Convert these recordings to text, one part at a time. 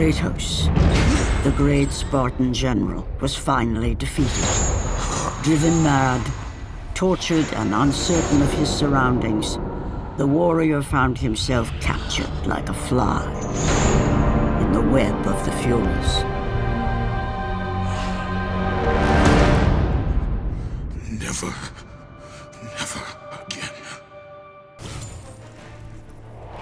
Kratos, the great Spartan general, was finally defeated. Driven mad, tortured and uncertain of his surroundings, the warrior found himself captured like a fly in the web of the Furies. Never again.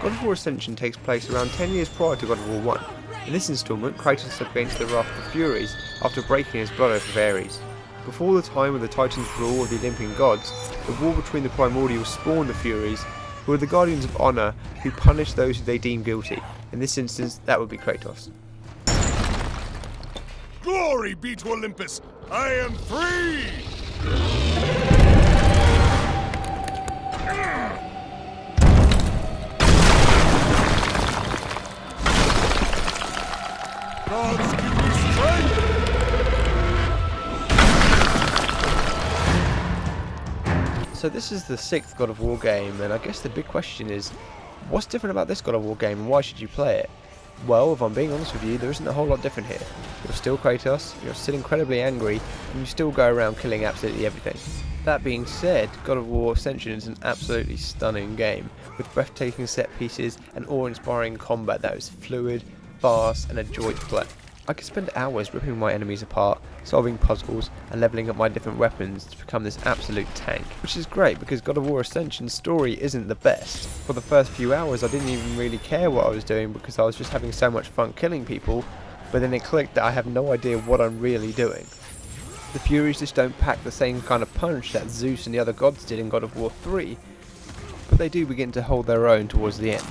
God of War Ascension takes place around 10 years prior to God of War 1. In this installment, Kratos is up against the wrath of the Furies after breaking his blood over Ares. Before the time of the Titans rule of the Olympian gods, the war between the primordials spawned the Furies, who are the guardians of honour who punish those who they deem guilty. In this instance, that would be Kratos. Glory be to Olympus! I am free! Gods give me strength! So this is the 6th God of War game, and I guess the big question is, what's different about this God of War game and why should you play it? Well, if I'm being honest with you, there isn't a whole lot different here. You're still Kratos, you're still incredibly angry, and you still go around killing absolutely everything. That being said, God of War Ascension is an absolutely stunning game, with breathtaking set pieces and awe-inspiring combat that is fluid, fast, and a joy to play. I could spend hours ripping my enemies apart, solving puzzles, and leveling up my different weapons to become this absolute tank. Which is great because God of War Ascension's story isn't the best. For the first few hours I didn't even really care what I was doing because I was just having so much fun killing people, but then it clicked that I have no idea what I'm really doing. The Furies just don't pack the same kind of punch that Zeus and the other gods did in God of War 3, but they do begin to hold their own towards the end.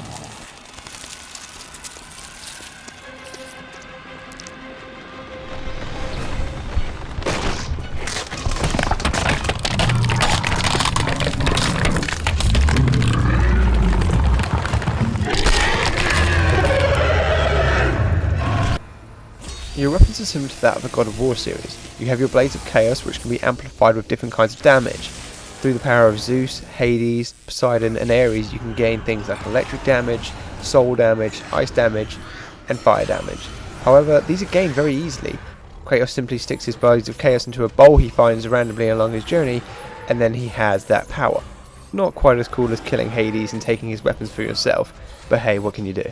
Your weapons are similar to that of the God of War series. You have your Blades of Chaos, which can be amplified with different kinds of damage. Through the power of Zeus, Hades, Poseidon and Ares, you can gain things like electric damage, soul damage, ice damage and fire damage. However, these are gained very easily. Kratos simply sticks his Blades of Chaos into a bowl he finds randomly along his journey, and then he has that power. Not quite as cool as killing Hades and taking his weapons for yourself, but hey, what can you do?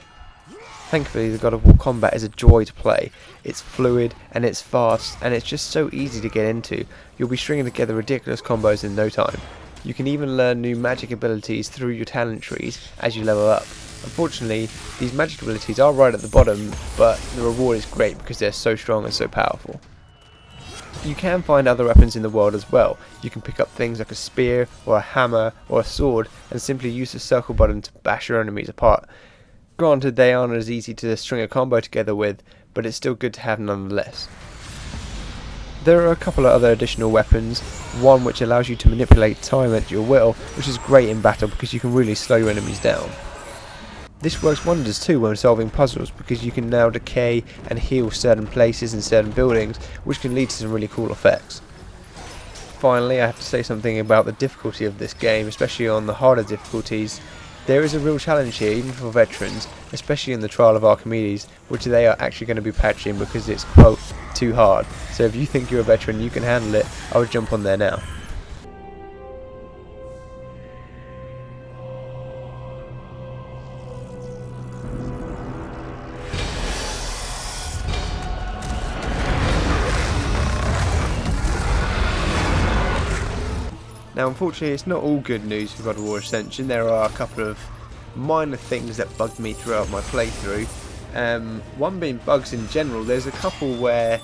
Thankfully, the God of War combat is a joy to play. It's fluid, and it's fast, and it's just so easy to get into. You'll be stringing together ridiculous combos in no time. You can even learn new magic abilities through your talent trees as you level up. Unfortunately, these magic abilities are right at the bottom, but the reward is great because they're so strong and so powerful. You can find other weapons in the world as well. You can pick up things like a spear, or a hammer, or a sword, and simply use the circle button to bash your enemies apart. Granted, they aren't as easy to string a combo together with, but it's still good to have nonetheless. There are a couple of other additional weapons, one which allows you to manipulate time at your will, which is great in battle because you can really slow your enemies down. This works wonders too when solving puzzles because you can now decay and heal certain places and certain buildings, which can lead to some really cool effects. Finally, I have to say something about the difficulty of this game, especially on the harder difficulties. There is a real challenge here, even for veterans, especially in the Trial of Archimedes, which they are actually going to be patching because it's, quote, too hard. So if you think you're a veteran you can handle it, I would jump on there now. Now unfortunately it's not all good news for God of War Ascension. There are a couple of minor things that bugged me throughout my playthrough. One being bugs in general. There's a couple where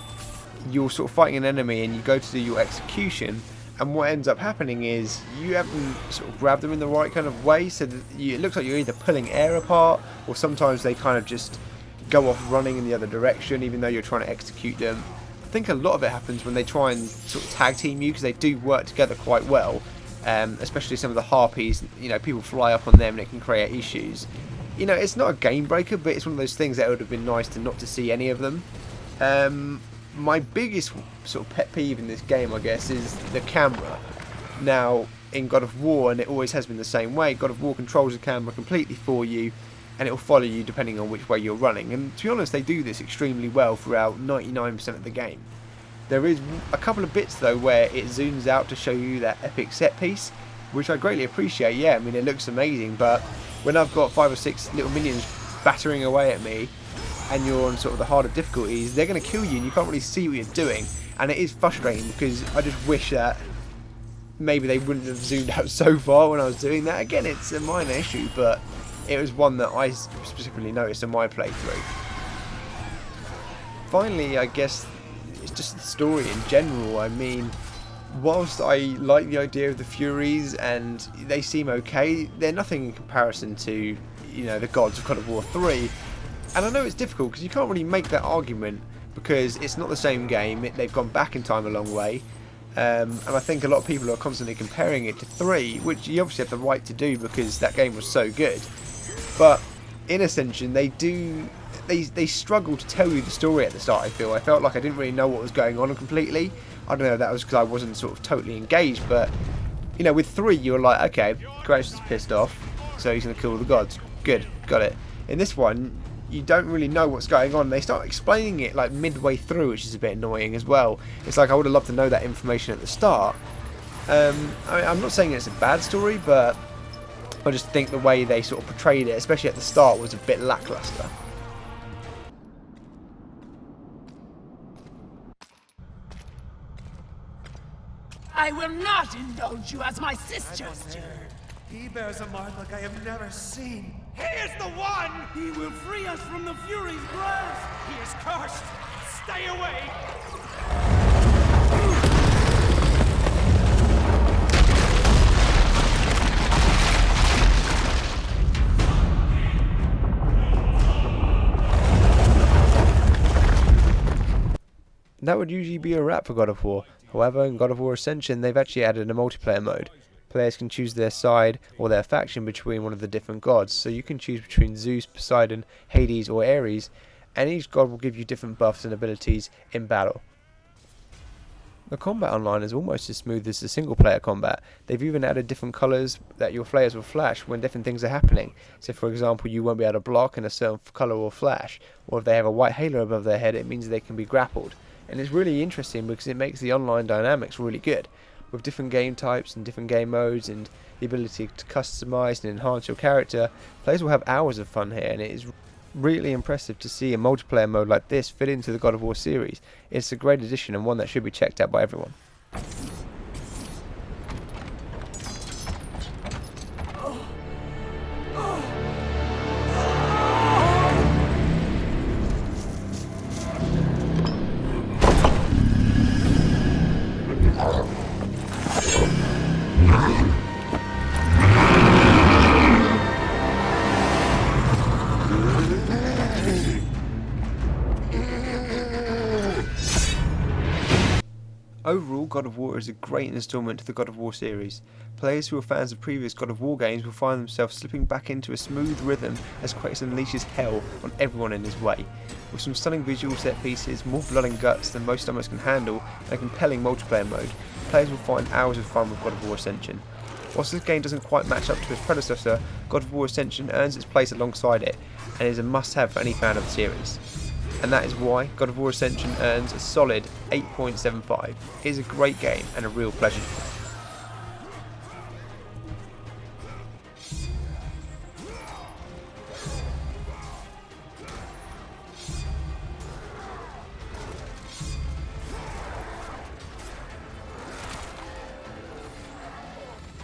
you're sort of fighting an enemy and you go to do your execution, and what ends up happening is you haven't sort of grabbed them in the right kind of way, so that it looks like you're either pulling air apart, or sometimes they kind of just go off running in the other direction even though you're trying to execute them. I think a lot of it happens when they try and sort of tag team you, because they do work together quite well, especially some of the harpies. You know, people fly up on them and it can create issues. You know, it's not a game breaker, but it's one of those things that would have been nice to not to see any of them. My biggest sort of pet peeve in this game, I guess, is the camera. Now, in God of War, and it always has been the same way, God of War controls the camera completely for you, and it'll follow you depending on which way you're running. And to be honest, they do this extremely well throughout 99% of the game. There is a couple of bits though where it zooms out to show you that epic set piece, which I greatly appreciate. Yeah, I mean, it looks amazing, but when I've got 5 or 6 little minions battering away at me and you're on sort of the harder difficulties, they're going to kill you and you can't really see what you're doing, and it is frustrating because I just wish that maybe they wouldn't have zoomed out so far when I was doing that. Again, it's a minor issue, but it was one that I specifically noticed in my playthrough. Finally, I guess it's just the story in general. I mean, whilst I like the idea of the Furies and they seem okay, they're nothing in comparison to, you know, the gods of God of War 3. And I know it's difficult because you can't really make that argument because it's not the same game. They've gone back in time a long way. And I think a lot of people are constantly comparing it to 3, which you obviously have the right to do because that game was so good. But in Ascension, they struggle to tell you the story at the start. I felt like I didn't really know what was going on completely. I don't know if that was because I wasn't sort of totally engaged, but you know, with 3 you're like, okay, Kratos is pissed off, so he's going to kill the gods. Good, got it. In this one, you don't really know what's going on. They start explaining it like midway through, which is a bit annoying as well. It's like I would have loved to know that information at the start. I'm not saying it's a bad story, but I just think the way they sort of portrayed it, especially at the start, was a bit lackluster. I will not indulge you as my sister. He bears a mark like I have never seen. He is the one! He will free us from the Fury's grasp! He is cursed! Stay away! That would usually be a wrap for God of War. However, in God of War Ascension, they've actually added a multiplayer mode. Players can choose their side or their faction between one of the different gods, so you can choose between Zeus, Poseidon, Hades or Ares, and each god will give you different buffs and abilities in battle. The combat online is almost as smooth as the single player combat. They've even added different colours that your players will flash when different things are happening. So for example, you won't be able to block and a certain colour will flash, or if they have a white halo above their head, it means they can be grappled. And it's really interesting because it makes the online dynamics really good. With different game types and different game modes and the ability to customise and enhance your character, players will have hours of fun here, and it is really impressive to see a multiplayer mode like this fit into the God of War series. It's a great addition and one that should be checked out by everyone. Overall, God of War is a great installment to the God of War series. Players who are fans of previous God of War games will find themselves slipping back into a smooth rhythm as Kratos unleashes hell on everyone in his way. With some stunning visual set pieces, more blood and guts than most stomachs can handle, and a compelling multiplayer mode, players will find hours of fun with God of War Ascension. Whilst this game doesn't quite match up to its predecessor, God of War Ascension earns its place alongside it, and is a must-have for any fan of the series. And that is why God of War Ascension earns a solid 8.75. It is a great game and a real pleasure to play.